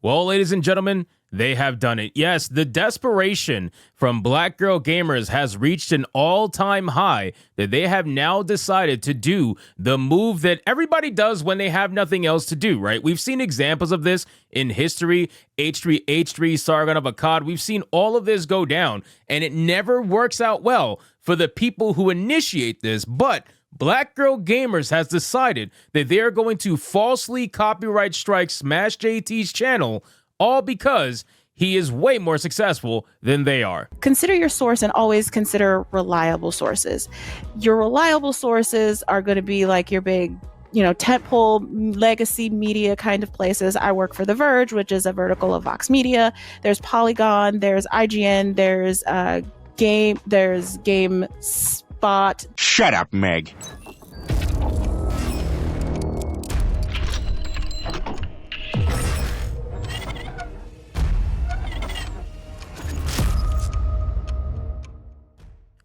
Well, ladies and gentlemen, they have done it. Yes, the desperation from Black Girl Gamers has reached an all-time high that they have now decided to do the move that everybody does when they have nothing else to do, right? We've seen examples of this in history, H3H3, Sargon of Akkad. We've seen all of this go down, and it never works out well for the people who initiate this, but Black Girl Gamers has decided that they are going to falsely copyright strike Smash JT's channel, all because he is way more successful than they are. Consider your source and always consider reliable sources. Your reliable sources are going to be like your big, tentpole legacy media kind of places. I work for The Verge, which is a vertical of Vox Media. There's Polygon, there's IGN, there's GameSpot. Shut up, Meg.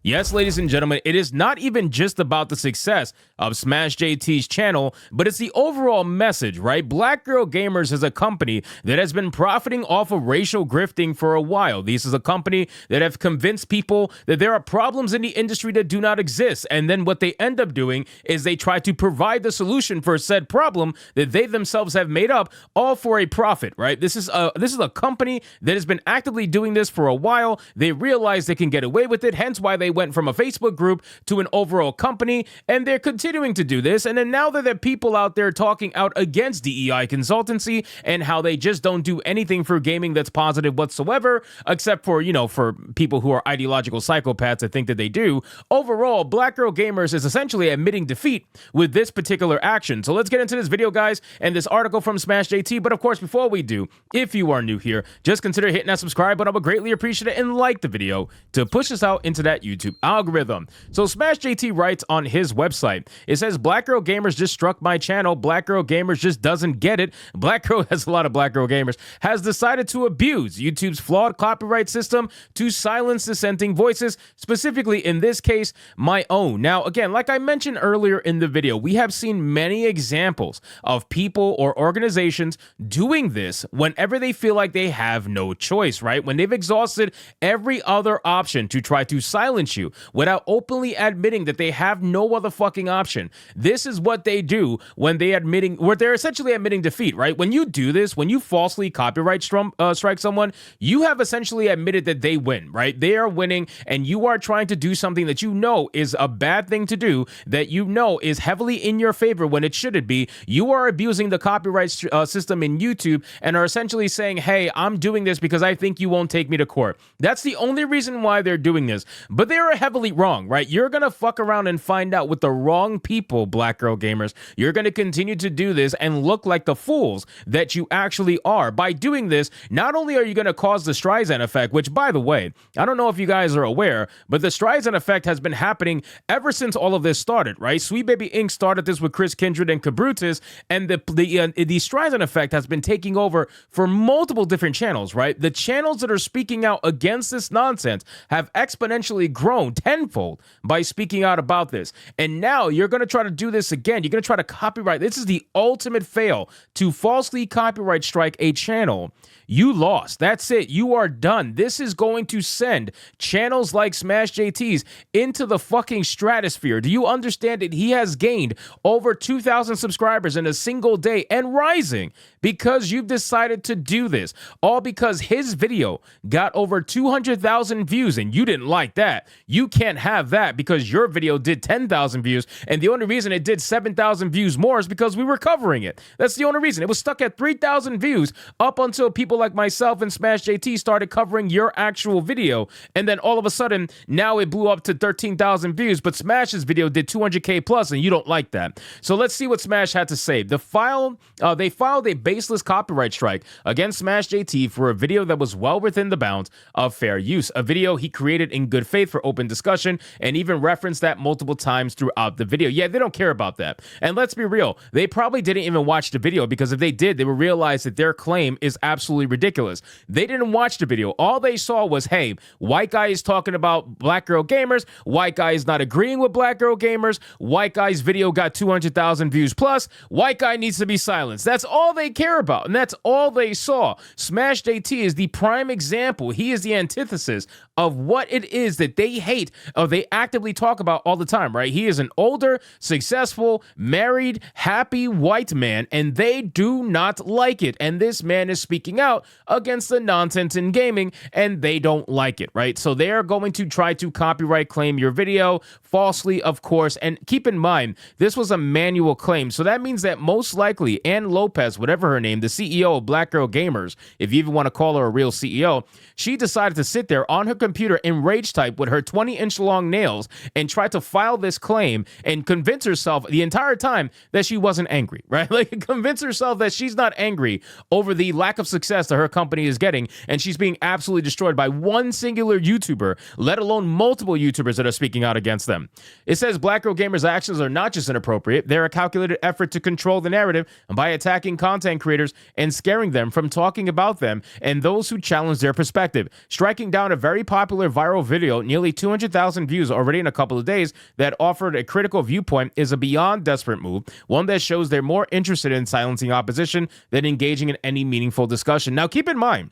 Yes, ladies and gentlemen, it is not even just about the success of Smash JT's channel, but it's the overall message, right? Black Girl Gamers is a company that has been profiting off of racial grifting for a while. This is a company that have convinced people that there are problems in the industry that do not exist. And then what they end up doing is they try to provide the solution for said problem that they themselves have made up, all for a profit, right? This is a company that has been actively doing this for a while. They realize they can get away with it, hence why they went from a Facebook group to an overall company, and they're continuing to do this. And then now that there are people out there talking out against DEI consultancy and how they just don't do anything for gaming that's positive whatsoever, except for, for people who are ideological psychopaths that think that they do. Overall, Black Girl Gamers is essentially admitting defeat with this particular action. So let's get into this video, guys, and this article from Smash JT. But of course, before we do, if you are new here, just consider hitting that subscribe button. I would greatly appreciate it, and like the video to push us out into that YouTube algorithm. So Smash JT writes on his website, it says, Black Girl Gamers just struck my channel. Black Girl Gamers just doesn't get it. Black Girl has a lot of Black Girl Gamers, has decided to abuse YouTube's flawed copyright system to silence dissenting voices, specifically in this case, my own. Now, again, like I mentioned earlier in the video, we have seen many examples of people or organizations doing this whenever they feel like they have no choice, right? When they've exhausted every other option to try to silence you without openly admitting that they have no other fucking option. This is what they do when they're essentially admitting defeat, right? When you do this, when you falsely copyright strike someone, you have essentially admitted that they win, right? They are winning, and you are trying to do something that you know is a bad thing to do, that you know is heavily in your favor when it shouldn't be. You are abusing the copyright system in YouTube and are essentially saying, hey, I'm doing this because I think you won't take me to court. That's the only reason why they're doing this. But they're heavily wrong, right? You're gonna fuck around and find out with the wrong people, Black Girl Gamers. You're gonna continue to do this and look like the fools that you actually are. By doing this, not only are you gonna cause the Streisand effect, which, by the way, I don't know if you guys are aware, but the Streisand effect has been happening ever since all of this started, right? Sweet Baby Inc. started this with Chris Kindred and Cabrutus, and the Streisand effect has been taking over for multiple different channels, right? The channels that are speaking out against this nonsense have exponentially grown tenfold by speaking out about this. And now you're going to try to do this again. You're going to try to copyright. This is the ultimate fail, to falsely copyright strike a channel. You lost. That's it. You are done. This is going to send channels like Smash JT's into the fucking stratosphere. Do you understand it? He has gained over 2,000 subscribers in a single day and rising because you've decided to do this. All because his video got over 200,000 views and you didn't like that. You can't have that because your video did 10,000 views, and the only reason it did 7,000 views more is because we were covering it. That's the only reason. It was stuck at 3,000 views up until people like myself and Smash JT started covering your actual video, and then all of a sudden now it blew up to 13,000 views, but Smash's video did 200k plus and you don't like that. So let's see what Smash had to say. They filed a baseless copyright strike against Smash JT for a video that was well within the bounds of fair use, a video he created in good faith for open discussion and even referenced that multiple times throughout the video. Yeah, they don't care about that. And let's be real, they probably didn't even watch the video, because if they did, they would realize that their claim is absolutely ridiculous. They didn't watch the video. All they saw was, hey, white guy is talking about black girl gamers, white guy is not agreeing with black girl gamers, white guy's video got 200,000 views plus, white guy needs to be silenced. That's all they care about, and that's all they saw. Smash JT is the prime example. He is the antithesis of what it is that they hate, or they actively talk about all the time, right? He is an older, successful, married, happy white man, and they do not like it. And this man is speaking out against the nonsense in gaming, and they don't like it, right? So they are going to try to copyright claim your video, falsely, of course. And keep in mind, this was a manual claim, so that means that most likely Ann Lopez, whatever her name, the CEO of Black Girl Gamers, if you even want to call her a real CEO, she decided to sit there on her computer and rage type with her 20-inch long nails and try to file this claim and convince herself the entire time that she wasn't angry, right? Like, convince herself that she's not angry over the lack of success that her company is getting, and she's being absolutely destroyed by one singular YouTuber, let alone multiple YouTubers that are speaking out against them. It says Black Girl Gamers' actions are not just inappropriate, they're a calculated effort to control the narrative by attacking content creators and scaring them from talking about them and those who challenge their perspective. Striking down a very popular viral video, nearly 200,000 views already in a couple of days, that offered a critical viewpoint is a beyond desperate move, one that shows they're more interested in silencing opposition than engaging in any meaningful discussion. Now, keep in mind,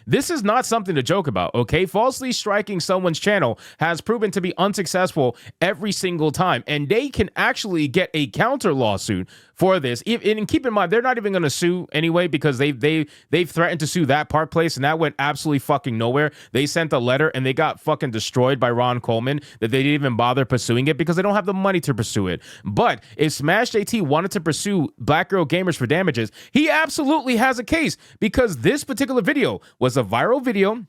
this is not something to joke about, okay? Falsely striking someone's channel has proven to be unsuccessful every single time, and they can actually get a counter lawsuit for this. And keep in mind, they're not even going to sue anyway, because they've threatened to sue that Park Place, and that went absolutely fucking nowhere. They sent a letter, and they got fucking destroyed by Ron Coleman, that they didn't even bother pursuing it because they don't have the money to pursue it. But if Smash JT wanted to pursue Black Girl Gamers for damages, he absolutely has a case, because this particular video was a viral video.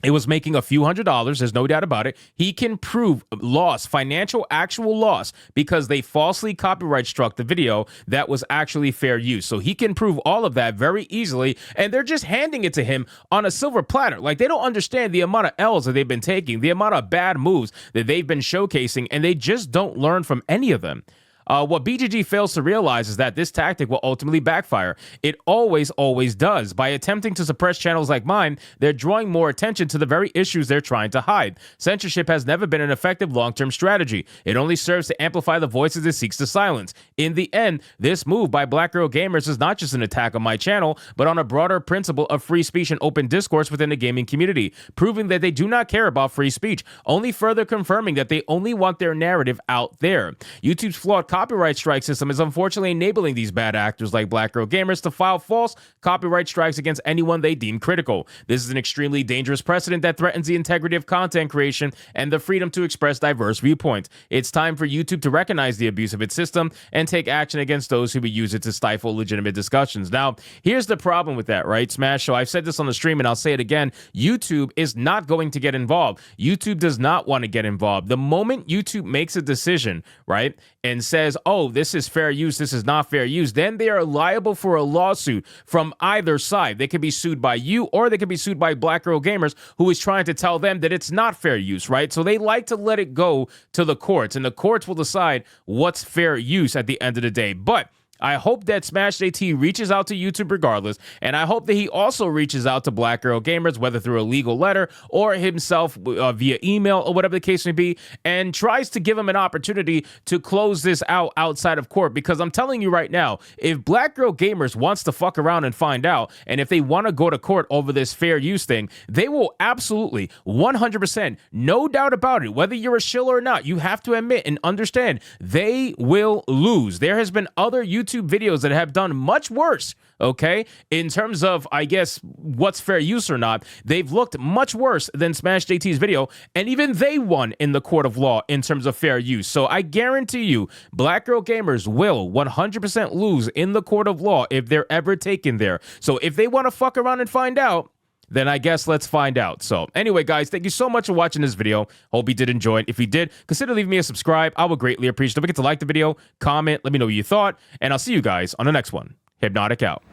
It was making a few $100s, there's no doubt about it. He can prove loss, financial actual loss, because they falsely copyright struck the video that was actually fair use. So he can prove all of that very easily, and they're just handing it to him on a silver platter. Like, they don't understand the amount of L's that they've been taking, the amount of bad moves that they've been showcasing, and they just don't learn from any of them. What BGG fails to realize is that this tactic will ultimately backfire. It always does. By attempting to suppress channels like mine, they're drawing more attention to the very issues they're trying to hide. Censorship has never been an effective long-term strategy. It only serves to amplify the voices it seeks to silence. In the end, this move by Black Girl Gamers is not just an attack on my channel, but on a broader principle of free speech and open discourse within the gaming community, proving that they do not care about free speech, only further confirming that they only want their narrative out there. YouTube's flawed copyright strike system is unfortunately enabling these bad actors like Black Girl Gamers to file false copyright strikes against anyone they deem critical. This is an extremely dangerous precedent that threatens the integrity of content creation and the freedom to express diverse viewpoints. It's time for YouTube to recognize the abuse of its system and take action against those who would use it to stifle legitimate discussions. Now, here's the problem with that, right, Smash? So I've said this on the stream, and I'll say it again. YouTube is not going to get involved. YouTube does not want to get involved. The moment YouTube makes a decision, right, and says, oh, this is fair use, this is not fair use, then they are liable for a lawsuit from either side. They could be sued by you, or they could be sued by Black Girl Gamers, who is trying to tell them that it's not fair use, right? So they like to let it go to the courts, and the courts will decide what's fair use at the end of the day. But I hope that Smash JT reaches out to YouTube regardless, and I hope that he also reaches out to Black Girl Gamers, whether through a legal letter or himself via email or whatever the case may be, and tries to give him an opportunity to close this out outside of court. Because I'm telling you right now, if Black Girl Gamers wants to fuck around and find out, and if they want to go to court over this fair use thing, they will absolutely 100%, no doubt about it, whether you're a shill or not, you have to admit and understand they will lose. There has been other YouTube videos that have done much worse, okay, in terms of, I guess, what's fair use or not. They've looked much worse than Smash JT's video, and even they won in the court of law in terms of fair use. So I guarantee you, Black Girl Gamers will 100% lose in the court of law if they're ever taken there. So if they want to fuck around and find out, then I guess let's find out. So anyway, guys, thank you so much for watching this video. Hope you did enjoy it. If you did, consider leaving me a subscribe. I would greatly appreciate it. Don't forget to like the video, comment, let me know what you thought, and I'll see you guys on the next one. Hypnotic out.